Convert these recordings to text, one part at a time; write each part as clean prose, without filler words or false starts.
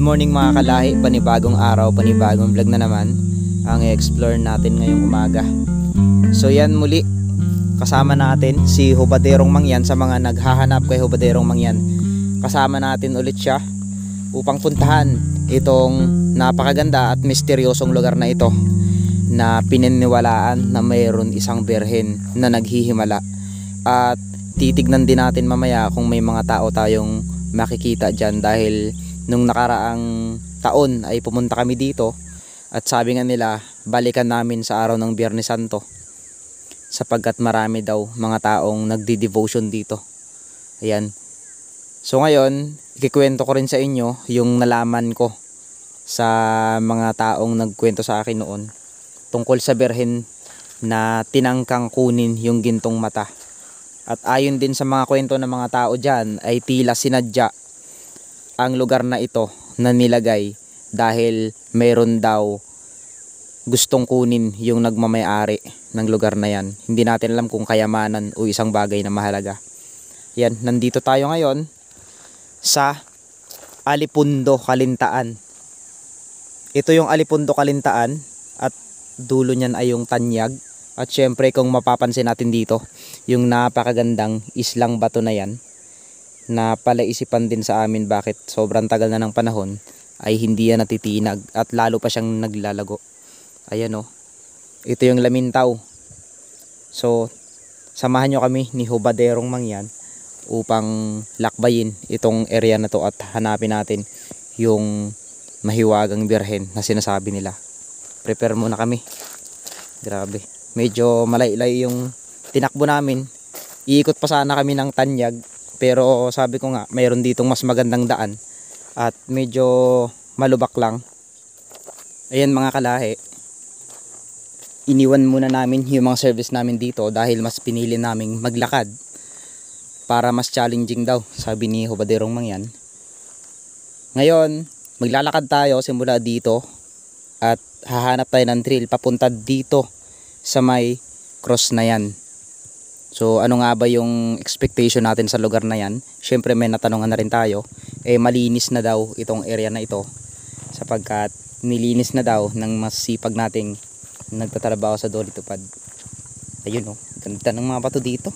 morning mga kalahi, panibagong araw, panibagong vlog na naman ang i-explore natin ngayong umaga. So yan muli, kasama natin si Hubaderong Mangyan. Sa mga naghahanap kay Hubaderong Mangyan, kasama natin ulit siya upang puntahan itong napakaganda at misteryosong lugar na ito na pininiwalaan na mayroon isang birhen na naghihimala. At titignan din natin mamaya kung may mga tao tayong makikita dyan, dahil nung nakaraang taon ay pumunta kami dito at sabi nga nila balikan namin sa araw ng Biyernes Santo sapagkat marami daw mga taong nagdi-devotion dito. Ayan. So ngayon, ikikwento ko rin sa inyo yung nalaman ko sa mga taong nagkwento sa akin noon tungkol sa birhen na tinangkang kunin yung gintong mata. At ayon din sa mga kwento ng mga tao dyan, ay tila sinadya ang lugar na ito na nilagay dahil mayroon daw gustong kunin yung nagmamayari ng lugar na yan. Hindi natin alam kung kayamanan o isang bagay na mahalaga. Yan, nandito tayo ngayon sa Alipundo, Kalintaan. Ito yung Alipundo, Kalintaan, at dulo niyan ay yung Tanyag. At syempre kung mapapansin natin dito, yung napakagandang islang bato na yan, na palaisipan din sa amin bakit sobrang tagal na ng panahon ay hindi yan natitinag at lalo pa siyang naglalago. Ayan o, ito yung Lamintaw. So samahan nyo kami ni Hubaderong Mangyan upang lakbayin itong area na to at hanapin natin yung mahiwagang birhen na sinasabi nila. Prepare muna kami. Grabe, medyo malaylay yung tinakbo namin. Iikot pa sana kami ng Tanyag, pero sabi ko nga mayroon ditong mas magandang daan at medyo malubak lang. Ayan mga kalahi, iniwan muna namin yung mga service namin dito dahil mas pinili naming maglakad para mas challenging daw, sabi ni Hubaderong Mangyan. Ngayon maglalakad tayo simula dito at hahanap tayo ng trail papunta dito sa may cross na yan. So ano nga ba yung expectation natin sa lugar na yan? Syempre may natanungan na rin tayo. Malinis na daw itong area na ito sapagkat nilinis na daw ng masipag nating nagtatrabaho sa Dolitupad. Ayun o, ganda ng mga bato dito.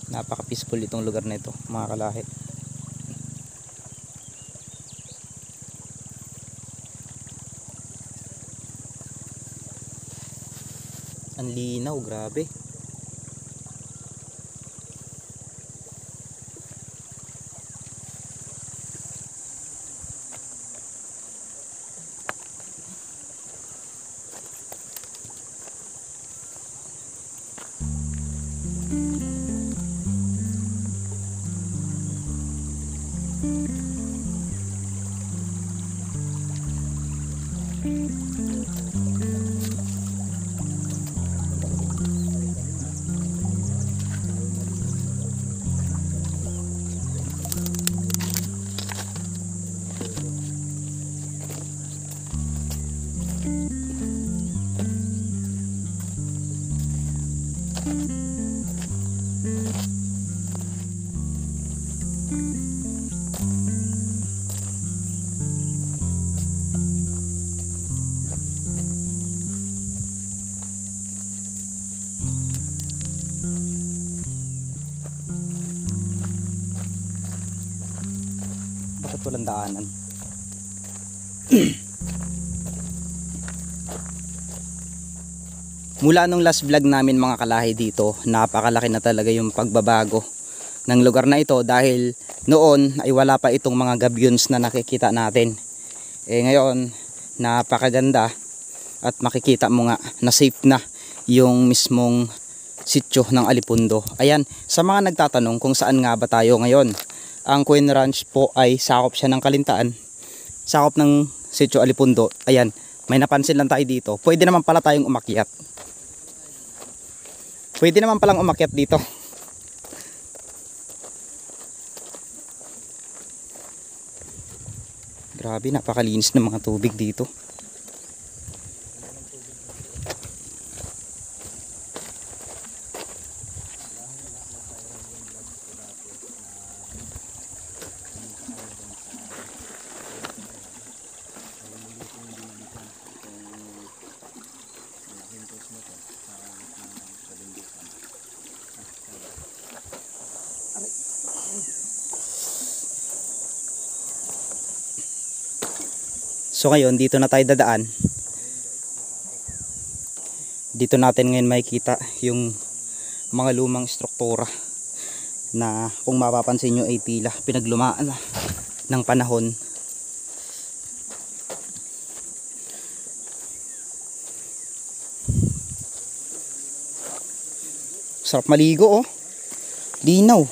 Napaka peaceful itong lugar na ito mga kalahi. Ang linaw, grabe. Bakit walang daanan? Mula nung last vlog namin mga kalahi dito, napakalaki na talaga yung pagbabago ng lugar na ito dahil noon ay wala pa itong mga gabyons na nakikita natin. Ngayon napakaganda at makikita mo nga na safe na yung mismong sityo ng Alipundo. Ayan, sa mga nagtatanong kung saan nga ba tayo ngayon, ang Queen Ranch po ay sakop siya ng Kalintaan, sakop ng sityo Alipundo. Ayan, may napansin lang tayo dito, pwede naman pala tayong umakyat. Pwede naman palang umakyat dito. Grabe, napakalinis ng mga tubig dito. So ngayon, dito na tayo dadaan. Dito natin ngayon makikita yung mga lumang struktura na kung mapapansin nyo ay tila pinaglumaan na ng panahon. Sarap maligo, oh. Linaw.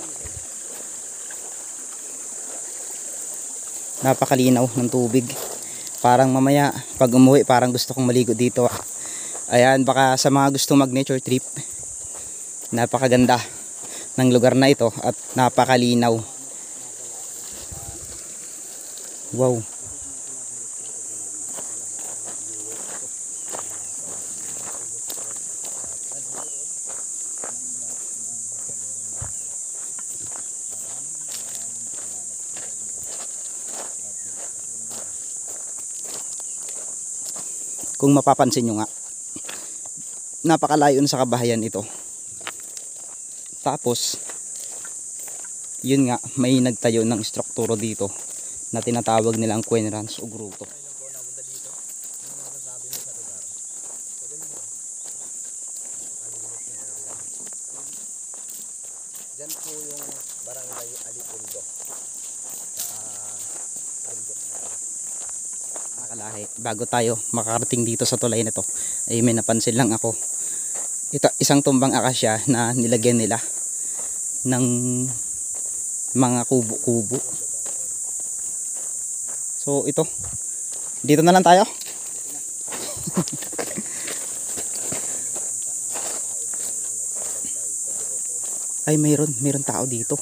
Napakalinaw ng tubig. Parang mamaya pag umuwi parang gusto kong maligo dito. Ayan, baka sa mga gustong mag nature trip, napakaganda ng lugar na ito at napakalinaw. Wow. Kung mapapansin nyo nga, napakalayo na sa kabahayan ito. Tapos yun nga, may nagtayo ng istrukturo dito na tinatawag nilang Queen Ranch o Gruto. Diyan po yung barangay Alipundo sa bundok na Kalahi. Bago tayo makarating dito sa tulay na to, ay may napansin lang ako. Ito, isang tumbang akasya na nilagyan nila ng mga kubo-kubo. So ito, dito na lang tayo. Ay, mayroon tao dito.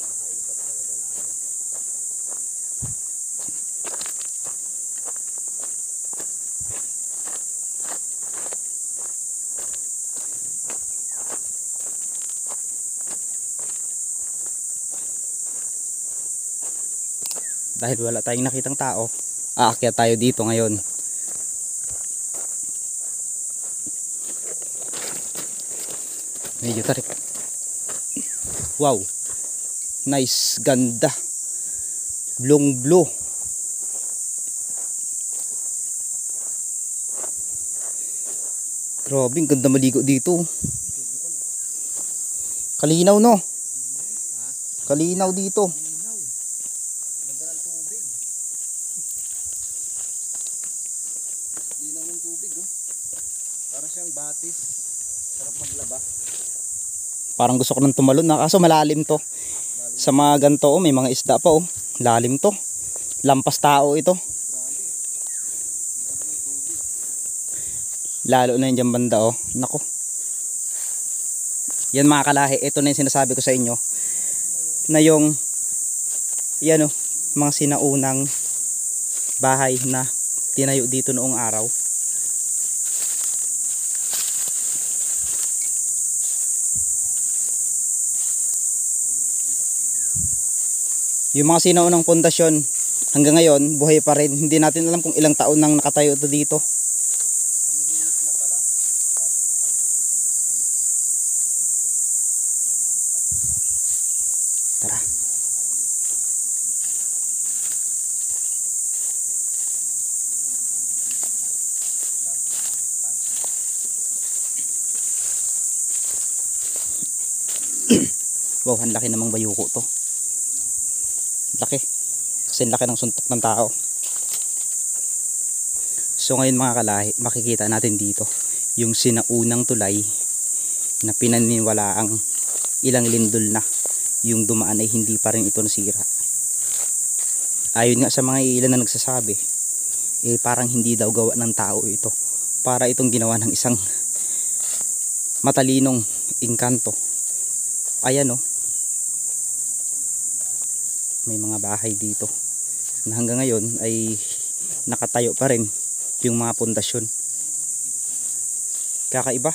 Dahil wala tayong nakitang tao, aakyat tayo dito ngayon. Medyo tarik. Wow, nice, ganda, blong blue. Grabe, ang ganda maligo dito. Kalinaw, no? Kalinaw dito. Ganda ng tubig. Linaw ng tubig, oh. Parang siyang batis. Sarap maglaba. Parang gusto ko nang tumalon na, kaso malalim to. Sa mga ganito, oh, may mga isda pa, oh. Lalim to. Lampas tao ito. Lalo na yun dyan banda, oh. Nako. Yan mga kalahi, ito na yung sinasabi ko sa inyo. Na yung, yan, oh, mga sinaunang bahay na tinayo dito noong araw. Yung mga sinaunang pundasyon hanggang ngayon buhay pa rin. Hindi natin alam kung ilang taon nang nakatayo ito dito. Tara. Wow, ang laki namang bayuko to. Laki. Kasi laki ng suntok ng tao. So ngayon mga kalahi, makikita natin dito yung sinaunang tulay na pinaniniwalaang ilang lindol na yung dumaan ay hindi pa rin ito nasira. Ayon nga sa mga ilan na nagsasabi, eh parang hindi daw gawa ng tao ito. Para itong ginawa ng isang matalinong engkanto. Ayan, oh. May mga bahay dito na hanggang ngayon ay nakatayo pa rin yung mga pundasyon. Kakaiba.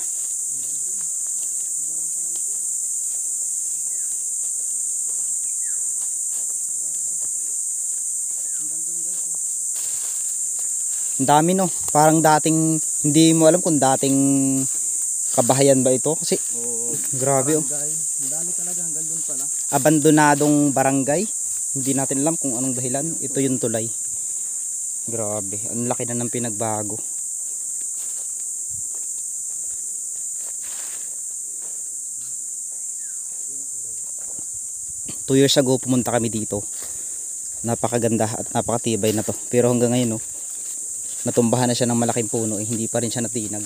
Ang dami no, parang dating hindi mo alam kung dating kabahayan ba ito kasi grabe oh. Ang dami talaga hanggang doon pala. Abandonadong barangay. Hindi natin alam kung anong dahilan. Ito yung tulay. Grabe, ang laki na ng pinagbago. Two years ago pumunta kami dito. Napakaganda at napakatibay na to. Pero hanggang ngayon no, natumbahan na siya ng malaking puno eh, hindi pa rin siya natinag.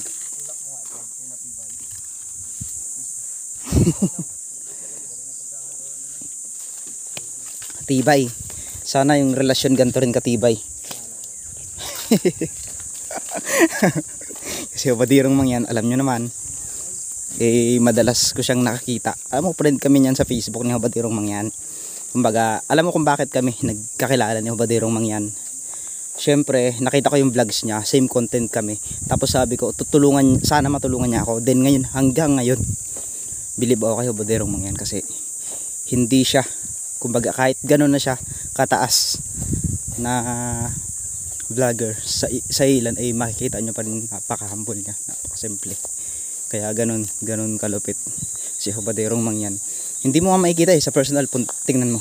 Tibay. Sana yung relasyon ganito rin katibay. Kasi Hubadirong Mangyan, alam nyo naman, eh madalas ko siyang nakakita. Alam mo, friend kami niyan sa Facebook ni Hubadirong Mangyan. Kumbaga, alam mo kung bakit kami nagkakilala ni Hubadirong Mangyan. Siyempre, nakita ko yung vlogs niya, same content kami. Tapos sabi ko, tutulungan, sana matulungan niya ako. Then ngayon, hanggang ngayon, believe ako kay Hubadirong Mangyan kasi hindi siya, kumbaga kahit gano'n na siya kataas na vlogger sa ilan ay makikita nyo pa rin napaka-humble niya, napaka-simple. Kaya gano'n kalupit si Hubadirong Mangyan. Hindi mo nga makikita eh sa personal, tingnan mo.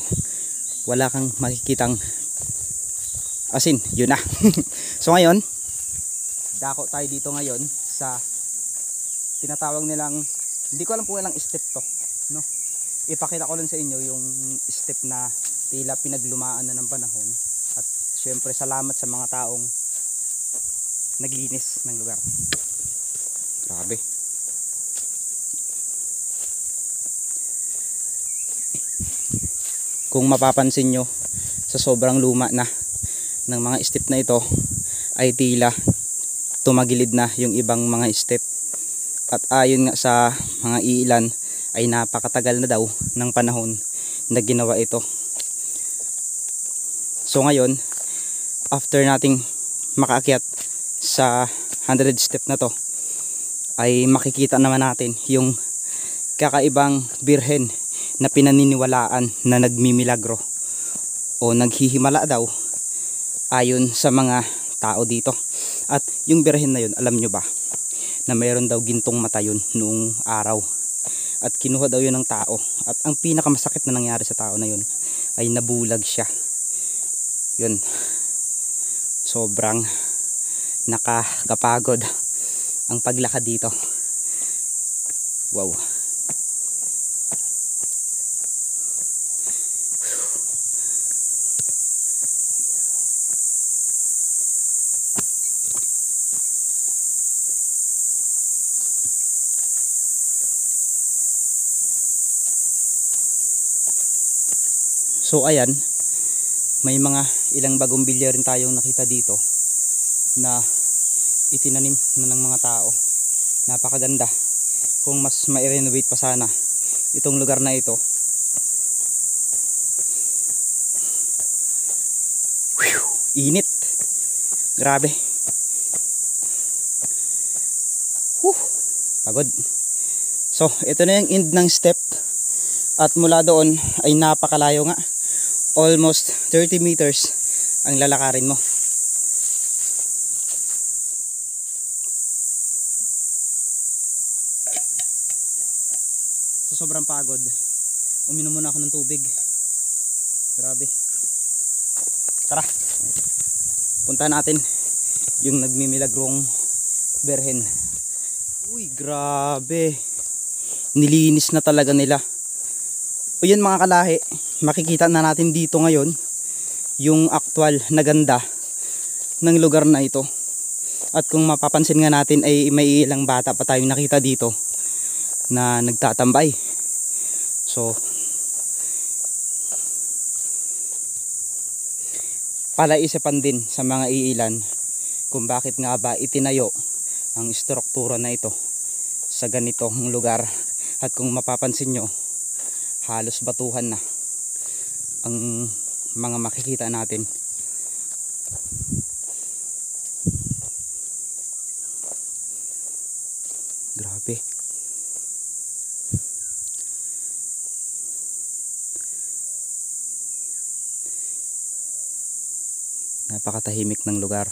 Wala kang makikitang asin, yun na. So ngayon, dako tayo dito ngayon sa tinatawag nilang, hindi ko alam kung ilang step to, no? Ipakita ko lang sa inyo yung step na tila pinaglumaan na ng panahon. At syempre salamat sa mga taong naglinis ng lugar. Grabe. Kung mapapansin nyo, sa sobrang luma na ng mga step na ito ay tila tumagilid na yung ibang mga step. At ayon nga sa mga iilan ay napakatagal na daw ng panahon na ginawa ito. So ngayon, after nating makaakyat sa 100 step na to, ay makikita naman natin yung kakaibang birhen na pinaniniwalaan na nagmimilagro o naghihimala daw ayon sa mga tao dito. At yung birhen na yun, alam nyo ba na mayroon daw gintong mata yun noong araw, at kinuha daw yun ng tao, at ang pinakamasakit na nangyari sa tao na yun ay nabulag siya. Yun, sobrang nakakapagod ang paglakad dito. Wow. So ayan, may mga ilang bagong bilya rin tayong nakita dito na itinanim na ng mga tao. Napakaganda. Kung mas ma-renovate pa sana itong lugar na ito. Whew, init. Grabe. Pagod. So ito na yung end ng step. At mula doon ay napakalayo nga. Almost 30 meters ang lalakarin mo. So sobrang pagod, uminom muna ako ng tubig. Grabe. Tara, puntahan natin yung nagmimilagrong berhen. Uy, grabe, nilinis na talaga nila. O yun mga kalahi, makikita na natin dito ngayon yung actual na ganda ng lugar na ito. At kung mapapansin nga natin ay may ilang bata pa tayong nakita dito na nagtatambay. So palaisipan din sa mga iilan kung bakit nga ba itinayo ang struktura na ito sa ganitong lugar. At kung mapapansin nyo, halos batuhan na ang mga makikita natin. Grabe. Napakatahimik ng lugar.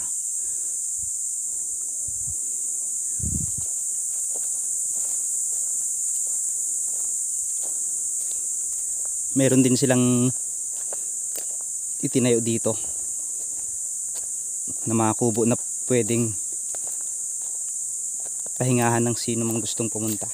Meron din silang itinayo dito na mga kubo na pwedeng pahingahan ng sino mang gustong pumunta.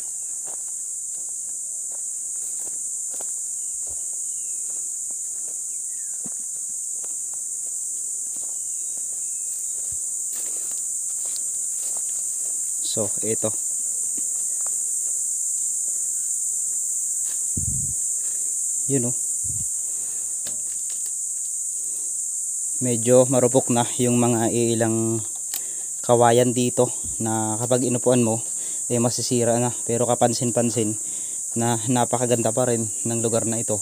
So, ito. Yun, oh. Medyo marupok na yung mga ilang kawayan dito na kapag inupuan mo eh masisira na, pero kapansin-pansin na napakaganda pa rin ng lugar na ito.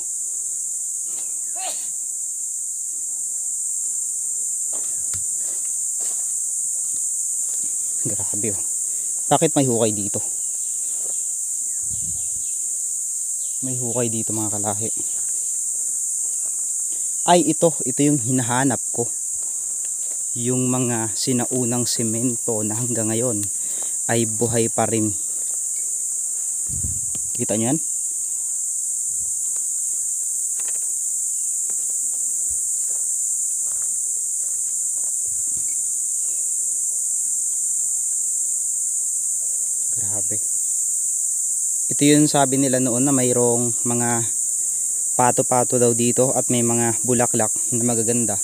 Grabe, oh. Bakit may hukay dito? May hukay dito mga kalahi. Ay, ito yung hinahanap ko. Yung mga sinaunang semento na hanggang ngayon ay buhay pa rin. Kita nyo yan? Grabe. Ito yung sabi nila noon na mayroong mga pato-pato daw dito at may mga bulaklak na magaganda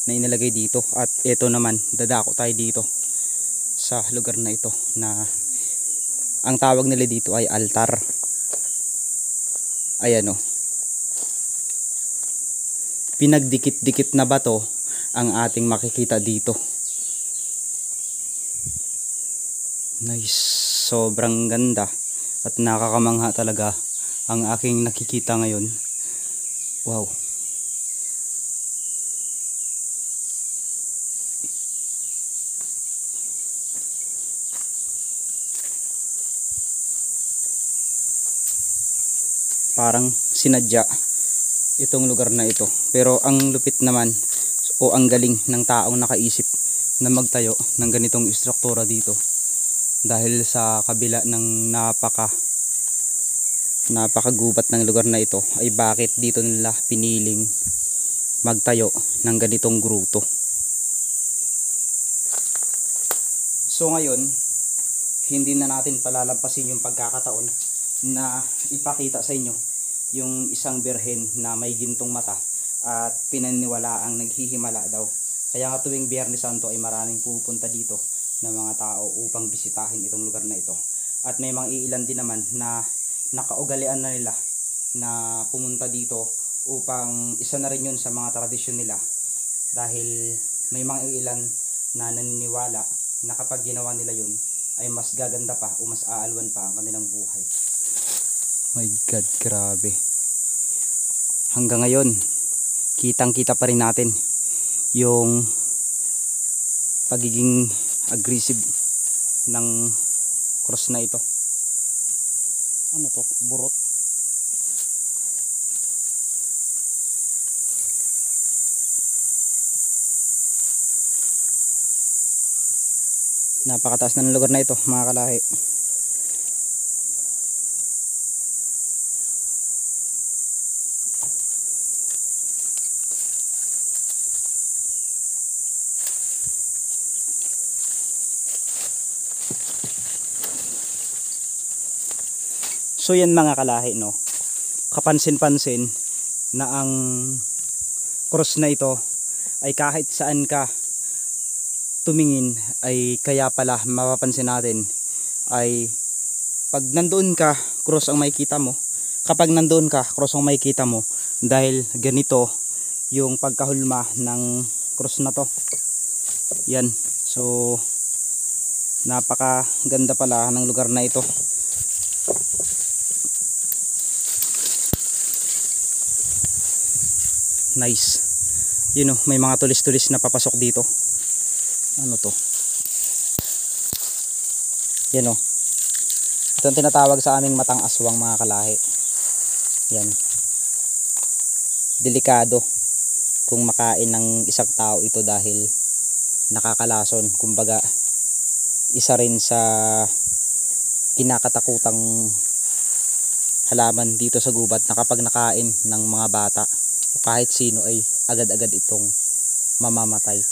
na inilagay dito. At ito naman, dadako tayo dito sa lugar na ito na ang tawag nila dito ay altar. Ayan, o. Pinagdikit-dikit na bato ang ating makikita dito. Nice. Sobrang ganda at nakakamangha talaga ang aking nakikita ngayon. Wow. Parang sinadya itong lugar na ito. Pero ang lupit naman o ang galing ng taong nakaisip na magtayo ng ganitong istruktura dito. Dahil sa kabila ng napakagubat ng lugar na ito ay bakit dito nila piniling magtayo ng ganitong gruto. So ngayon, hindi na natin palalampasin yung pagkakataon na ipakita sa inyo yung isang birhen na may gintong mata at pinaniniwalaang naghihimala daw. Kaya nga tuwing Biyernes Santo ay maraming pupunta dito na mga tao upang bisitahin itong lugar na ito. At may mga iilan din naman na nakaugalian na nila na pumunta dito upang isa na rin yun sa mga tradisyon nila. Dahil may mga iilan na naniniwala na kapag ginawa nila yun ay mas gaganda pa o mas aalwan pa ang kanilang buhay. My God, grabe. Hanggang ngayon, kitang-kita pa rin natin yung pagiging aggressive ng cross na ito. Ano to? Burot? Napakataas na ng lugar na ito mga kalahi. So yan mga kalahi, no, kapansin-pansin na ang cross na ito ay kahit saan ka tumingin ay kaya pala mapapansin natin ay pag nandoon ka, cross ang makikita mo. Kapag nandoon ka, cross ang makikita mo dahil ganito yung pagkahulma ng cross na to. Yan. So napakaganda pala ng lugar na ito. Nice. Yun, may mga tulis-tulis na papasok dito. Ano to? Yan, Ito ang tinatawag sa aming matang aswang mga kalahi. Yan. Delikado kung makain ng isang tao ito dahil nakakalason. Kumbaga, isa rin sa kinakatakutang halaman dito sa gubat na kapag nakain ng mga bata o kahit sino ay agad-agad itong mamamatay.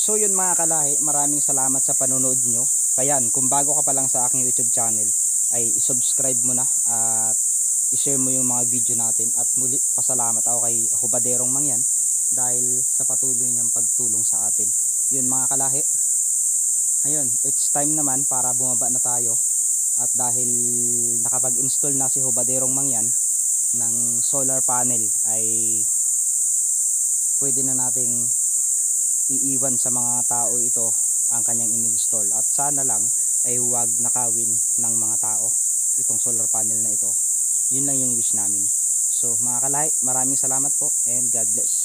So yun mga kalahi, maraming salamat sa panonood nyo. Kayan, kung bago ka pa lang sa aking YouTube channel ay isubscribe mo na at i-share mo yung mga video natin. At muli pasalamat ako kay Hubaderong Mangyan dahil sa patuloy niyang pagtulong sa atin. Yun mga kalahi, ayun, it's time naman para bumaba na tayo. At dahil nakapag-install na si Hubaderong Mangyan ng solar panel ay pwede na nating iiwan sa mga tao ito ang kanyang in-install. At sana lang ay huwag nakawin ng mga tao itong solar panel na ito. Yun lang yung wish namin. So mga kalahi, maraming salamat po and God bless.